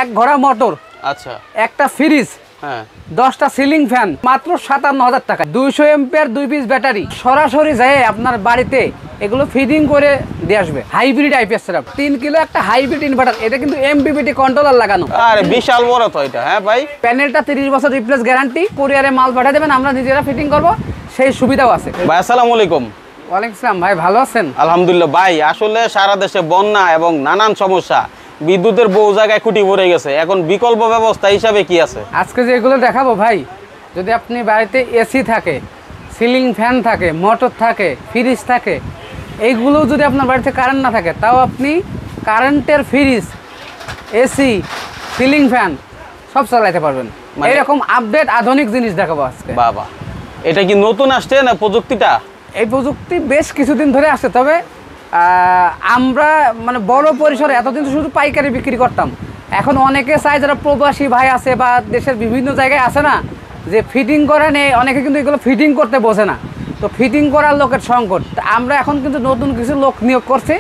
এক ঘোড়া মোটর, আচ্ছা, একটা ফ্রিজ, হ্যাঁ, 10টা সিলিং ফ্যান মাত্র 57,000 টাকা। 200 এম্পিয়ার 2 পিস ব্যাটারি সরাসরি যায় আপনার বাড়িতে এগুলো ফিডিং করে দিয়ে আসবে। হাইব্রিড আইপিএস সেটআপ 3 কিলো একটা হাইব্রিড ইনভার্টার, এটা কিন্তু এমপিপিটি কন্ট্রোলার লাগানো। আরে বিশাল বড় তো এটা। হ্যাঁ ভাই, প্যানেলটা 30 বছর রিপ্লেস গ্যারান্টি, কুরিয়ারে মাল পাঠিয়ে দেবেন, আমরা নিজেরা ফিটিং করব, সেই সুবিধাও আছে। ভাই আসসালামু আলাইকুম। ওয়ালাইকুম আসসালাম ভাই, ভালো আছেন? আলহামদুলিল্লাহ ভাই, আসলে সারা দেশে বন্যা এবং নানান সমস্যা, বিদ্যুতের বহু জায়গায় খুঁটি পড়ে গেছে, এখন বিকল্প ব্যবস্থা হিসাবে কি আছে? আজকে যে এগুলো দেখাবো ভাই, যদি আপনি বাড়িতে এসি থাকে, সিলিং ফ্যান থাকে, মোটর থাকে, ফ্রিজ থাকে, এইগুলো যদি আপনার বাড়িতে কারেন্ট না থাকে, তাও আপনি কারেন্টের ফ্রিজ, এসি, সিলিং ফ্যান সব চালাতে পারবেন। এরকম আপডেট আধুনিক জিনিস দেখাবো আজকে। বাবা, এটা কি নতুন আসছে না প্রযুক্তিটা? এই প্রযুক্তি বেশ কিছুদিন ধরে আসছে, তবে আমরা মানে বড় পরিসরে এতদিন শুধু পাইকারি বিক্রি করতাম। এখন অনেকে চায়, যারা প্রবাসী ভাই আছে বা দেশের বিভিন্ন জায়গায় আছে না, যে ফিটিং করে নেই, অনেকে কিন্তু এগুলো ফিটিং করতে বোঝে না, তো ফিটিং করার লোকের সংকট। আমরা এখন কিন্তু নতুন কিছু লোক নিয়োগ করছি,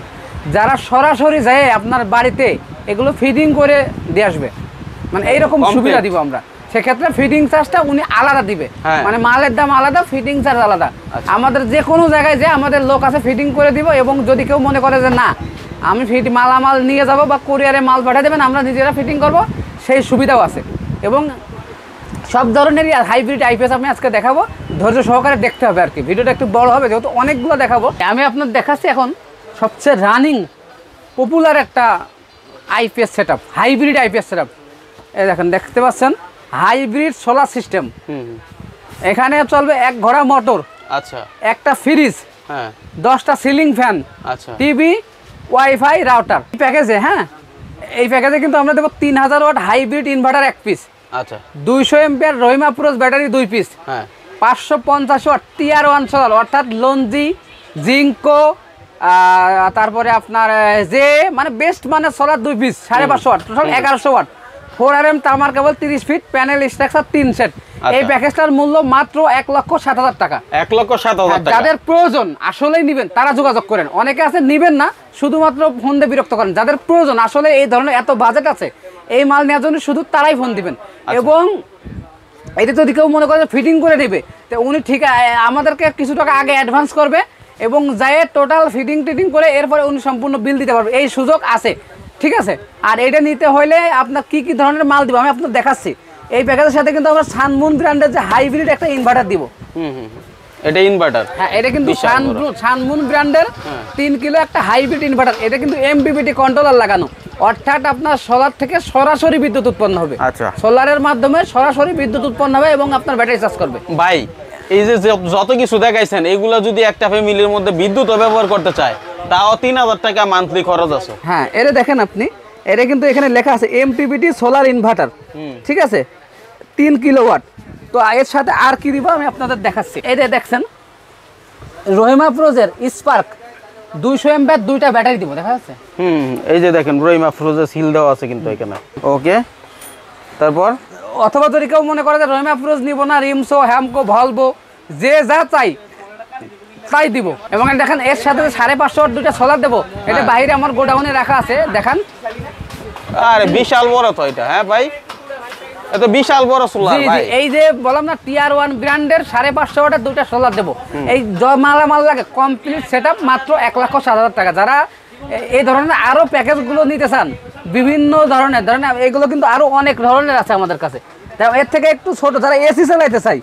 যারা সরাসরি যায় আপনার বাড়িতে এগুলো ফিটিং করে দিয়ে আসবে, মানে এইরকম সুবিধা দিব আমরা। সেক্ষেত্রে ফিটিং চার্জটা উনি আলাদা দিবে, মানে মালের দাম আলাদা, ফিটিং চার্জ আলাদা। আমাদের যে কোনো জায়গায় যে আমাদের লোক আছে ফিটিং করে দিব, এবং যদি কেউ মনে করে যে না আমি মালামাল নিয়ে যাব বা কুরিয়ারে মাল পাঠিয়ে দেবেন, আমরা নিজেরা ফিটিং করব, সেই সুবিধাও আছে। এবং সব ধরনেরই হাইব্রিড আইপিএস আমি আজকে দেখাবো, ধৈর্য সহকারে দেখতে হবে আর কি। ভিডিওটা একটু বড় হবে যেহেতু অনেকগুলো দেখাবো। আমি আপনার দেখাচ্ছি এখন সবচেয়ে রানিং পপুলার একটা IPS setup, hybrid IPS setup. এই দেখেন, দেখতে পাচ্ছেন হাইব্রিড সোলার সিস্টেম। এখানে চলবে এক ঘোড়া মোটর, আচ্ছা, একটা ফ্রিজ, হ্যাঁ, 10টা সিলিং ফ্যান, আচ্ছা, টিভি, ওয়াইফাই, রাউটার। এই প্যাকেজে, হ্যাঁ, এই প্যাকেজে কিন্তু আমরা দেবো 3000 ওয়াট হাইব্রিড ইনভার্টার 1 পিস, আচ্ছা, 200 এম্পিয়ার রহিমা পুরুষ ব্যাটারি 2 পিস, হ্যাঁ, 550 ওয়াট টিআর 1 সোলার, অর্থাৎ লঞ্জি, জিঙ্কো, তারপরে আপনার যে মানে বেস্ট মানে solar 2 piece 550 watt, total 1100 watt, 4RM তামার cable 30 feet, panel structure 3 set. এই প্যাকেজটার মূল্য মাত্র 1,07,000 টাকা। 1,07,000 টাকা। যাদের প্রয়োজন আসলেই নিবেন তারা যোগাযোগ করেন। অনেকে আছে নিবেন না, শুধুমাত্র ফোন দিয়ে বিরক্ত করেন। যাদের প্রয়োজন আসলে এই ধরনের এত বাজেট আছে এই মাল নেওয়ার জন্য, শুধু তারাই ফোন দিবেন। এবং এটা যদি কেউ মনে করে ফিটিং করে নেবে, তো উনি ঠিক আমাদেরকে কিছু টাকা আগে অ্যাডভান্স করবে, এবং যায় টোটাল ফিটিং টিটিং করে এরপরে উনি সম্পূর্ণ বিল দিতে পারবে, এই সুযোগ আছে, ঠিক আছে। আর এটা নিতে হলে আপনার কি কি ধরনের মাল দিব আমি আপনার দেখাচ্ছি। এই প্যাকেজের সাথে কিন্তু আমরা সানমুন ব্র্যান্ডের যে হাইব্রিড একটা ইনভার্টার দিব। এটা ইনভার্টার, হ্যাঁ, এটা কিন্তু সানমুন ব্র্যান্ডের 3 কিলো একটা হাইব্রিড ইনভার্টার। এটা কিন্তু এমপিপিটি কন্ট্রোলার লাগানো, অর্থাৎ আপনার সোলার থেকে সরাসরি বিদ্যুৎ উৎপন্ন হবে। আচ্ছা, সোলারের মাধ্যমে সরাসরি বিদ্যুৎ উৎপন্ন হবে এবং আপনার ব্যাটারি চার্জ করবে। ভাই এই যে যত কিছু দেখাইছেন, এগুলো যদি একটা ফ্যামিলির মধ্যে বিদ্যুৎ ব্যবহার করতে চায়, তাও 3000 টাকা মান্থলি খরচ আছে। হ্যাঁ, এটা দেখেন আপনি, এটা কিন্তু এখানে লেখা আছে এমপিপিটি সোলার ইনভার্টার, ঠিক আছে, 3 কিলোওয়াট। তো এর সাথে আর কি দিব আমি আপনাদের দেখাচ্ছি। এই যে দেখছেন রহিমা প্রোজের স্পার্ক 200 এম্পিয়ার 2টা ব্যাটারি দিব, দেখা যাচ্ছে। এই যে দেখেন রহিমা ফ্রোজের সিল দেওয়া আছে কিন্তু এখানে। ওকে, তারপর অথবা যদি কেউ মনে করে যে রহিমা ফ্রোজ নিব না, রিমসো, হ্যামকো, ভলভো, যে যা চাই তাই দিব। এবং দেখেন এর সাথে 550 ওয়াট 2টা সোলার দেবো। এটা বাইরে আমার গোডাউনে রাখা আছে, দেখেন। আরে বিশাল বড় তো এটা। হ্যাঁ ভাই, এটা বিশাল বড় সোলার ভাই। এই যে বললাম না টিআর 1 ব্র্যান্ডের 550 ওয়াটের 2টা সোলার দেবো। এই মালামাল লাগে কমপ্লিট সেটআপ মাত্র 1,07,000 টাকা। যারা এই ধরনের আরো প্যাকেজগুলো নিতে চান, বিভিন্ন ধরনের এগুলো কিন্তু আরো অনেক ধরনের আছে আমাদের কাছে। এর থেকে একটু ছোট যারা এসি চালাইতে চাই,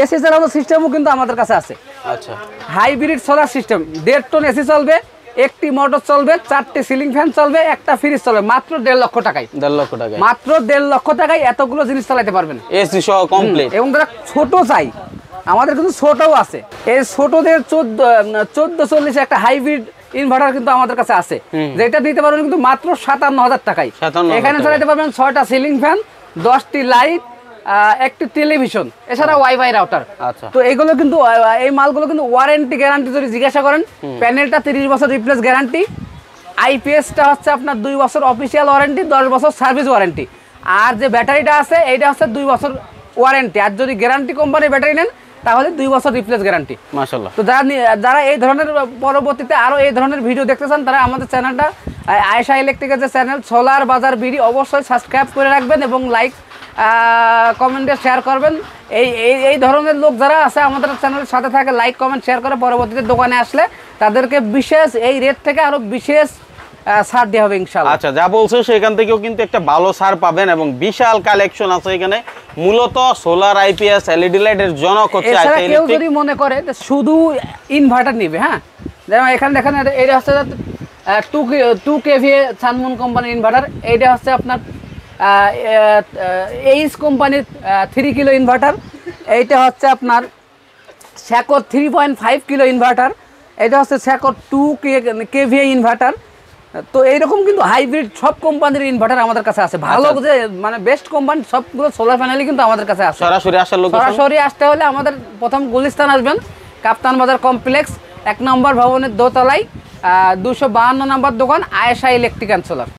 এসি চালানোর সিস্টেমও কিন্তু আমাদের কাছে আছে। আচ্ছা, hybrid solar system, 1.5 ton AC চলবে, একটি মোটর চলবে, 4টে সিলিং ফ্যান চলবে, একটা ফ্রিজ চলবে, মাত্র 1.5 লক্ষ টাকায়। 1.5 লক্ষ টাকায়, মাত্র 1.5 লক্ষ টাকায় এতগুলো জিনিস চালাতে পারবেন, এসি সহ কমপ্লিট। এবং যারা ছোট চাই, আমাদের কিন্তু ছোটও আছে। এই ছোটদের 1440 একটা হাইব্রিড ইনভার্টার কিন্তু আমাদের কাছে আছে, যেটা দিতে পারবেন কিন্তু মাত্র 57,000 টাকায়। এখানে চালাতে পারবেন 6টা সিলিং ফ্যান, 10টি লাইট, একটি টেলিভিশন, এছাড়া ওয়াইফাই রাউটার। তো এগুলো কিন্তু এই মালগুলো কিন্তু ওয়ারেন্টি গ্যারান্টি যদি জিজ্ঞাসা করেন, প্যানেলটা 30 বছর রিপ্লেস গ্যারান্টি, আইপিএসটা হচ্ছে আপনার 2 বছর অফিসিয়াল ওয়ারেন্টি, 10 বছর সার্ভিস ওয়ারেন্টি, আর যে ব্যাটারিটা আছে এইটা হচ্ছে 2 বছর ওয়ারেন্টি। আর যদি গ্যারান্টি কোম্পানির ব্যাটারি নেন তাহলে 2 বছর রিপ্লেস গ্যারান্টি। মাশাআল্লাহ। তো যারা এই ধরনের পরবর্তীতে আরো এই ধরনের ভিডিও দেখতে চান, তারা আমাদের চ্যানেলটা আয়েশা ইলেকট্রিকের যে চ্যানেল সোলার বাজার বিডি অবশ্যই সাবস্ক্রাইব করে রাখবেন এবং লাইক কমেন্টে শেয়ার করবেন। এই ধরনের লোক যারা আছে আমাদের চ্যানেলের সাথে থাকে, লাইক কমেন্ট শেয়ার করে পরবর্তীতে দোকানে আসলে তাদেরকে বিশেষ এই রেট থেকে আরও বিশেষ ছাড় দেওয়া হবে ইনশাআল্লাহ। আচ্ছা, যা বলছো সেখান থেকেও কিন্তু একটা ভালো ছাড় পাবেন এবং বিশাল কালেকশন আছে এখানে। মূলত সোলার আইপিএস এলইডি লাইটের জনক হচ্ছে এছাড়া আয়েশা কেউ ইলেকট্রিক। যদি মনে করে যে শুধু ইনভার্টার নিবে, হ্যাঁ, যেমন এখানে দেখেন এটা হচ্ছে 2 কেভিএ সানমুন কোম্পানির ইনভার্টার। এইটা হচ্ছে আপনার এইচ কোম্পানির 3 কিলো ইনভার্টার। এইটা হচ্ছে আপনার স্যাকর 3.5 কিলো ইনভার্টার। এটা হচ্ছে স্যাকর 2 কেভিএ ইনভার্টার। তো এইরকম কিন্তু হাইব্রিড সব কোম্পানির ইনভার্টার আমাদের কাছে আছে। ভালো যে মানে বেস্ট কোম্পানি সবগুলো সোলার প্যানেলই কিন্তু আমাদের কাছে আছে। সরাসরি আসার লোক সরাসরি আসতে হলে আমাদের প্রথম গুলিস্তান আসবেন, কাপ্তান বাজার কমপ্লেক্স 1 নম্বর ভবনের দোতলায় 252 নম্বর দোকান আয়েশা ইলেকট্রিক অ্যান্ড সোলার।